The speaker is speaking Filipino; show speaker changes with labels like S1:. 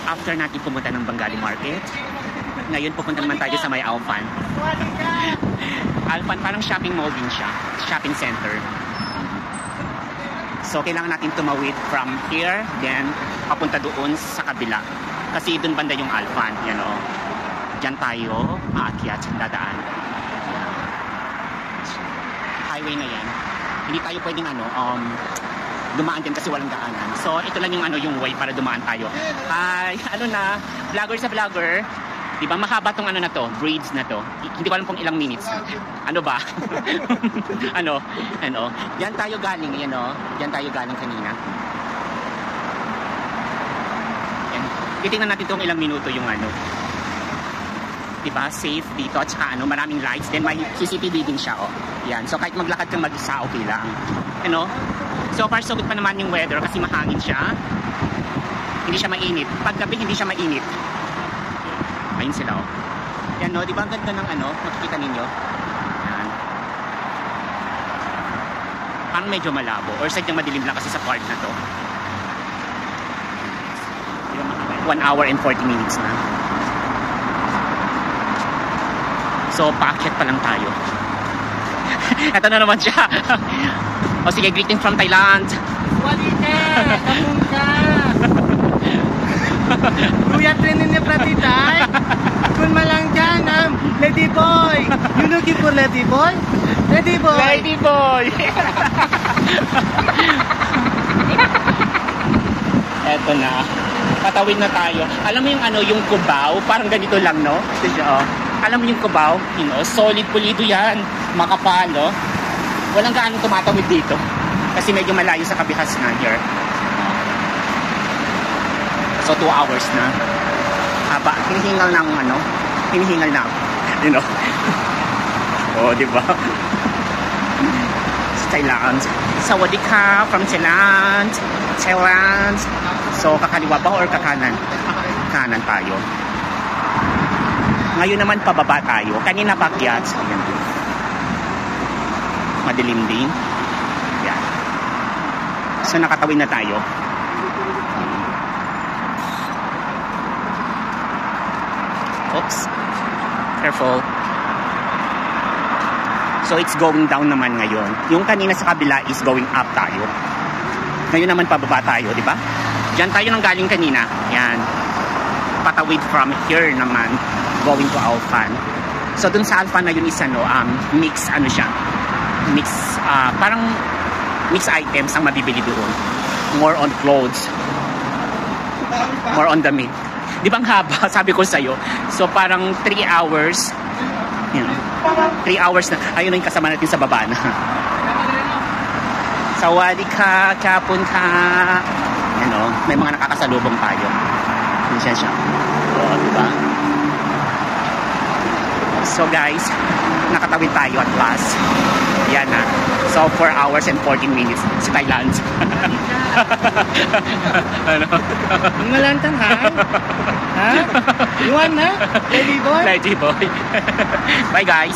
S1: after natin pumunta ng Bengali Market, ngayon pupunta naman tayo sa may Alfan. Alfan, parang shopping mall din siya. Shopping center. So, kailangan natin tumawid from here, then papunta doon sa kabila. Kasi doon banda yung Alfan, yan o. Diyan tayo maakyat, dadaan. Highway na yan. Hindi tayo pwedeng dumaan dyan kasi walang daanan. So, ito lang yung way para dumaan tayo. Hi, vlogger sa vlogger. Diba, mahaba tong na to, braids na to. Hindi ko alam kung ilang minutes. Ano ba? Yan tayo galing, yan o. Yan tayo galing kanina. Yan. Titingnan natin itong ilang minuto yung Diba, safe dito. At saka maraming lights. Then may CCTV din siya, oh. Yan. So, kahit maglakad kang mag-isa, okay lang. So far, so good pa naman yung weather kasi mahangin siya. Hindi siya mainit. Paggabi, hindi siya mainit. Ayun sila, oh. Yan, no? Diba ang ganda ng makikita ninyo? Yan. Parang medyo malabo. Or sadyang madilim lang kasi sa part na to. 1 hour and 40 minutes na. So, paakyat pa lang tayo. Ito na naman siya. O sige, greeting from Thailand.
S2: Walika! Kapung ka! Kuya trinin niya pratitay. Kung malang dyan, lady boy. You looking for lady boy? Lady boy.
S1: Lady boy. Eto na. Patawid na tayo. Alam mo yung Cubao? Parang ganito lang, no? Alam mo yung Cubao? Solid pulido yan. Makapal, no? Walang gaano tumatawid dito. Kasi medyo malayo sa kabihas na here. So 2 hours na. Haba, hinihingal ng hinihingal na. Oh, di ba? Thailand. Sawadee ka from Thailand. Thailand. So kakaliwa ba or kakanan? Kanan tayo. Ngayon naman pababa tayo. Kanina paakyat. Ayan. Madilim din. Yan. So nakatawid na tayo. Oops. Careful. So it's going down naman ngayon. Yung kanina sa kabila is going up tayo. Ngayon naman pababa tayo, di ba? Diyan tayo nang galing kanina. Yan. Patawid from here naman going to Alfan. So dun sa Alfan na yun is mix siya. Mix parang mix items ang mabibili doon. More on clothes. More on damit. Di ba ang haba? Sabi ko sa'yo. So, parang 3 hours. 3 hours na. Ayun na yung kasama natin sa baba na. Sawadee ka, kapun ka. May mga nakakasalubong tayo. Yun siya. O, diba? So, guys, nakatawid tayo at last. Yan na. So, 4 hours and 14 minutes si Thailand.
S2: Malantang, ha? Ha? You want na? Lady boy?
S1: Lady boy. Bye, guys.